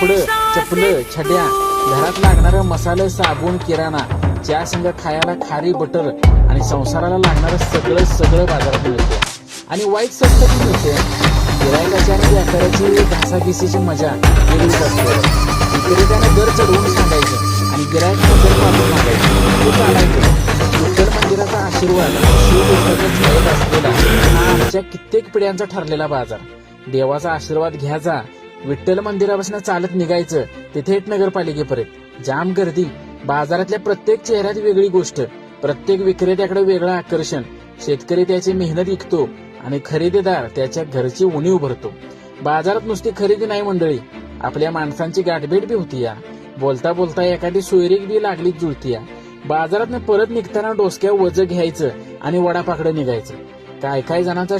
कपडं, चपलं, छड्या, घरात लागणारं मसाले, साबण, किराणा, चहा संग खायला खारी, बटर आणि संसाराला लागणारं सगळं सगळं बाजारात मिळते. आणि वाईट स्वस्त पण मिळते. गिरायकाची आणि व्यापाऱ्याची घासाघिसीची मजा वेगळीच असते. विक्रेत्याने दर चढवून सांगायचं आणि गिरायकाने दर वाढवून मागायचं. ते चालायचं. विठ्ठल मंदिराचा आशीर्वाद शिवदुर्गाच्या छायेत असलेला हा आमच्या कित्येक पिढ्यांचा ठरलेला बाजार. देवाचा आशीर्वाद घ्यायचा, विठ्ठल मंदिरापासून चालत निघायचं ते थेट नगरपालिकेपर्यंत. जाम गर्दी, बाजारातल्या प्रत्येक चेहऱ्यात वेगळी गोष्ट, प्रत्येक विक्रेत्याकडे वेगळं आकर्षण. शेतकरी त्याची मेहनत विकतो आणि खरेदीदार त्याच्या घरची उणीव भरतो. बाजारात नुसती खरेदी नाही मंडळी, आपल्या माणसांची गाठभेट बी होती या. बोलता बोलता एखादी सोयरीक बी लागलीच जुळती या. बाजारात परत निघताना डोसक्या वज घ्यायचं आणि वडापाकडे निघायचं. काय काय जणांचा